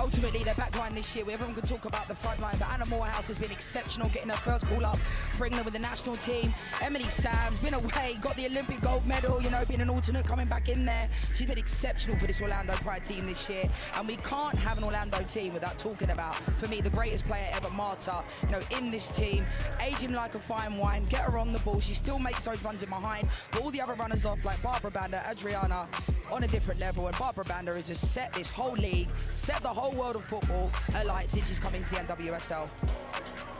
ultimately, their back line this year, everyone can talk about the front line, but Anna Morehouse has been exceptional, getting her first call up for England with the national team. Emily Sam's been away, got the Olympic gold medal, you know, being an alternate, coming back in there. She's been exceptional for this Orlando Pride team this year, and we can't have an Orlando team without talking about, for me, the greatest player ever, Marta, you know, in this team, aging like a fine wine, get her on the ball, she still makes those runs in behind, but all the other runners off, like Barbara Banda, Adriana, on a different level, and Barbara Banda has just set this whole league, set the whole world of football alight since she's come into the NWSL.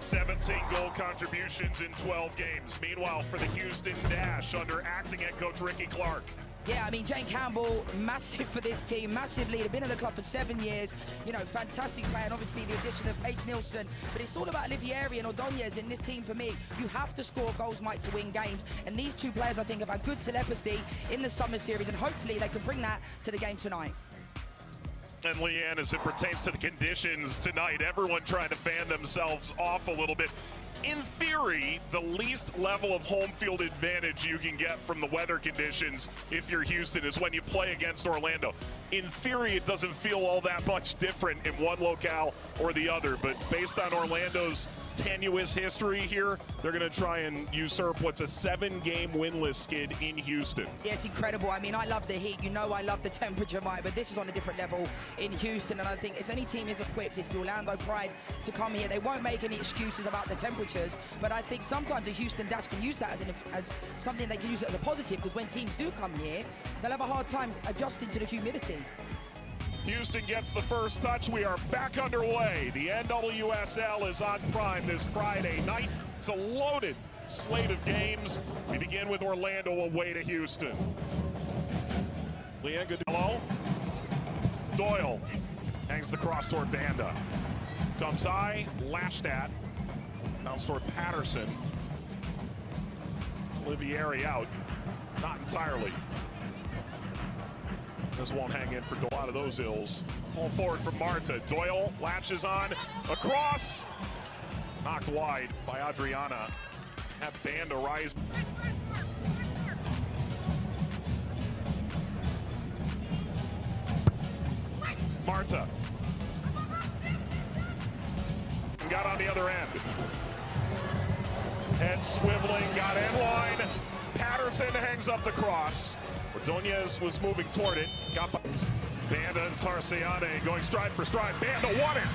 17 goal contributions in 12 games. Meanwhile, for the Houston Dash, under acting head coach Ricky Clark. Yeah, I mean, Jane Campbell, massive for this team, massive leader, been in the club for 7 years, you know, fantastic player, and obviously the addition of Paige Nielsen, but it's all about Olivieri and Ordonez in this team for me. You have to score goals, Mike, to win games, and these two players, I think, have had good telepathy in the summer series, and hopefully they can bring that to the game tonight. And Leanne, as it pertains to the conditions tonight, everyone trying to fan themselves off a little bit. In theory, the least level of home field advantage you can get from the weather conditions if you're Houston is when you play against Orlando. In theory, it doesn't feel all that much different in one locale or the other, but based on Orlando's tenuous history here, they're going to try and usurp what's a 7-game winless skid in Houston. Yeah, it's incredible. I mean, I love the heat. You know I love the temperature, Mike, but this is on a different level in Houston, and I think if any team is equipped, it's the Orlando Pride to come here. They won't make any excuses about the temperatures, but I think sometimes the Houston Dash can use that as something they can use it as a positive, because when teams do come here, they'll have a hard time adjusting to the humidity. Houston gets the first touch. We are back underway. The NWSL is on Prime this Friday night. It's a loaded slate of games. We begin with Orlando away to Houston. Leanne Goodell. Doyle hangs the cross toward Banda. Comes high, lashed at. Bounce toward Patterson. Olivieri out. Not entirely. This won't hang in for a lot of those ills. Pull forward from Marta. Doyle latches on. Across. Knocked wide by Adriana. Have Banda rise. Marta. Got on the other end. Head swiveling, got end line. Patterson hangs up the cross. Ordonez was moving toward it. Got Banda and Tarciane going stride for stride. Banda won it.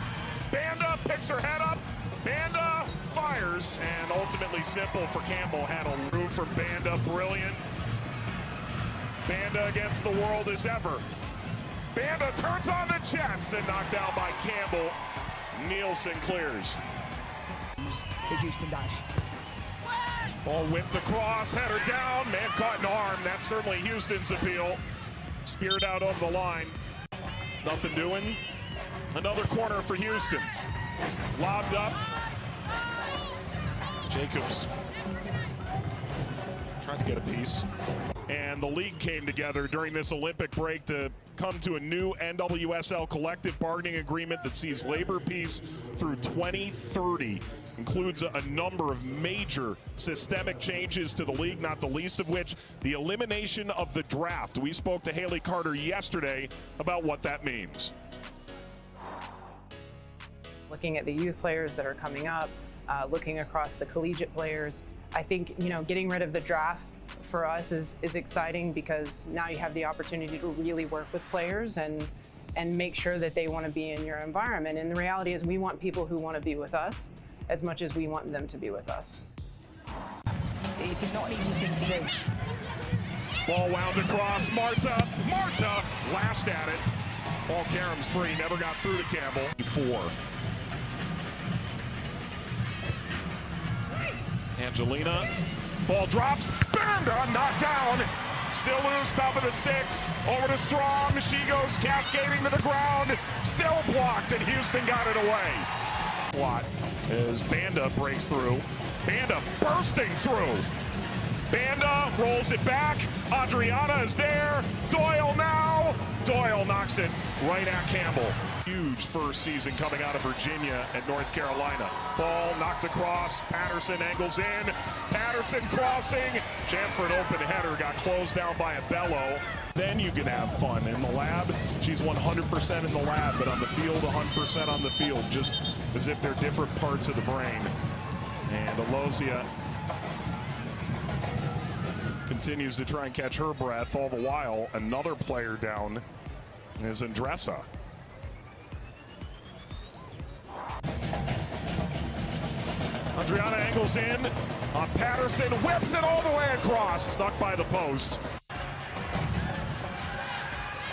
Banda picks her head up. Banda fires, and ultimately simple for Campbell. Had a room for Banda. Brilliant. Banda against the world as ever. Banda turns on the Jets and knocked down by Campbell. Nielsen clears. The Houston Dash. Ball whipped across, header down, man caught an arm. That's certainly Houston's appeal. Speared out over the line. Nothing doing. Another corner for Houston. Lobbed up. Jacobs trying to get a piece. And the league came together during this Olympic break to come to a new NWSL collective bargaining agreement that sees labor peace through 2030. Includes a number of major systemic changes to the league, not the least of which the elimination of the draft. We spoke to Haley Carter yesterday about what that means. Looking at the youth players that are coming up, looking across the collegiate players, I think, you know, getting rid of the draft for us is exciting, because now you have the opportunity to really work with players and make sure that they want to be in your environment. And the reality is we want people who want to be with us as much as we want them to be with us. It's not an easy thing to do. Ball wound across. Marta lashed at it. Ball Karam's free, never got through to Campbell. 4. Angelina. Ball drops. Banda knocked down. Still loose, top of the 6. Over to Strong. She goes cascading to the ground. Still blocked, and Houston got it away. Plot as Banda breaks through. Banda bursting through. Banda rolls it back. Adriana is there. Doyle now. Doyle knocks it right at Campbell. Huge first season coming out of Virginia and North Carolina. Ball knocked across. Patterson angles in. Patterson crossing. Chance for an open header, got closed down by a bellow. Then you can have fun. In the lab, she's 100% in the lab, but on the field, 100% on the field, just as if they're different parts of the brain. And Alozia continues to try and catch her breath. All the while, another player down is Andressa. Adriana angles in on Patterson, whips it all the way across, stuck by the post.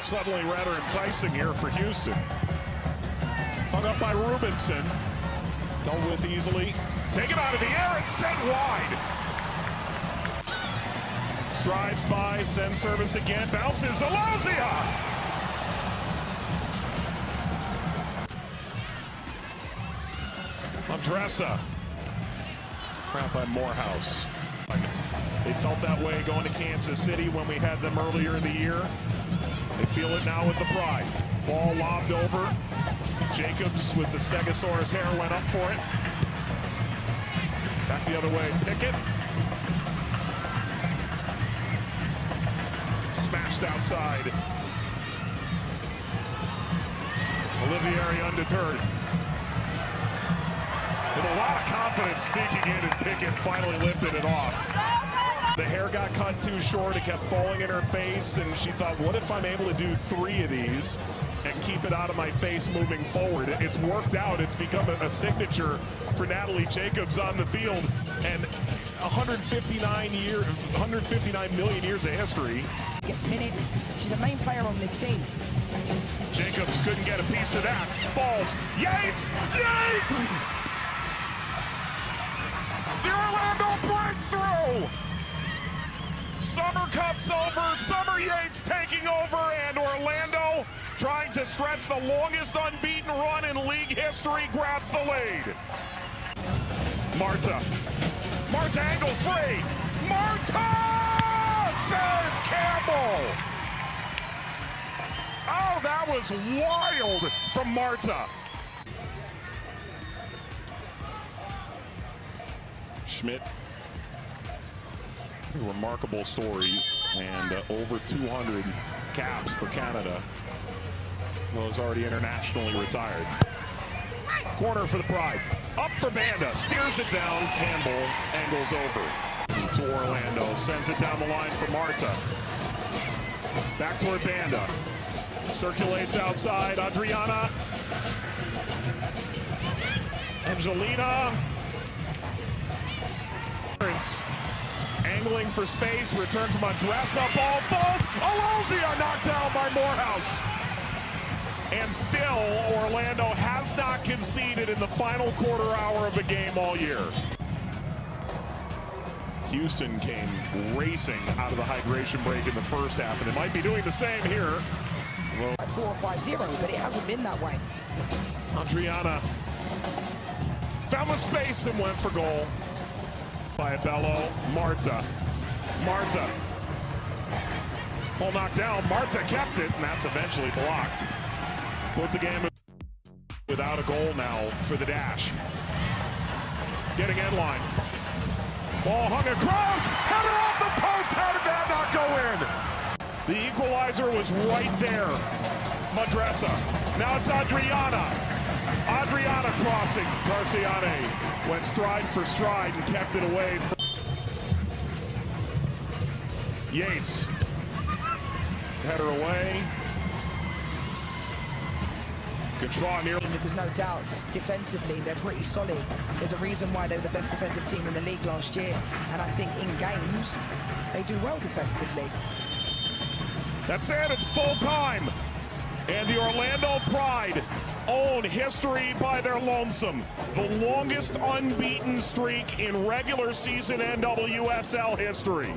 Suddenly rather enticing here for Houston. Hung up by Rubinson. Dealt with easily. Taken out of the air and sent wide. Strides by, sends service again, bounces, Alozia! Andressa. Crap by Morehouse. They felt that way going to Kansas City when we had them earlier in the year. They feel it now with the Pride. Ball lobbed over. Jacobs with the Stegosaurus hair went up for it. Back the other way, Pickett. Smashed outside. Olivieri undeterred. With a lot of confidence sneaking in, and Pickett finally lifted it off. The hair got cut too short, it kept falling in her face, and she thought, what if I'm able to do 3 of these and keep it out of my face moving forward? It's worked out. It's become a signature for Natalie Jacobs on the field, and 159 million years of history. Gets minutes. She's a main player on this team. Jacobs couldn't get a piece of that. Falls. Yates! Yates! The Orlando breakthrough! Summer Cup's over, Summer Yates taking over, and Orlando, trying to stretch the longest unbeaten run in league history, grabs the lead. Marta angles free. Marta! Saved Campbell! Oh, that was wild from Marta. Schmidt. A remarkable story, and over 200 caps for Canada. Was already internationally retired. Corner for the Pride. Up for Banda. Steers it down. Campbell angles over to Orlando. Sends it down the line for Marta. Back toward Banda. Circulates outside. Adriana. Angelina. Angling for space, return from Andressa, ball falls, Alozia knocked down by Morehouse. And still, Orlando has not conceded in the final quarter hour of a game all year. Houston came racing out of the hydration break in the first half, and they might be doing the same here. Well, 4 or 5-0, but it hasn't been that way. Adriana found the space and went for goal. By a bellow, Marta. Ball knocked down, Marta kept it, and that's eventually blocked. Put the game without a goal now for the Dash. Getting in line. Ball hung across, header off the post, how did that not go in? The equalizer was right there. Andressa, now it's Adriana crossing. Tarciane went stride for stride and kept it away from Yates. Header away. Control near. There's no doubt, defensively, they're pretty solid. There's a reason why they were the best defensive team in the league last year. And I think in games, they do well defensively. That's it, it's full time. And the Orlando Pride own history by their lonesome. The longest unbeaten streak in regular season NWSL history.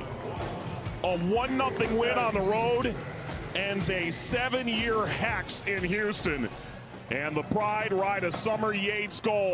A 1-0 win on the road ends a 7-year hex in Houston. And the Pride ride a Summer Yates goal.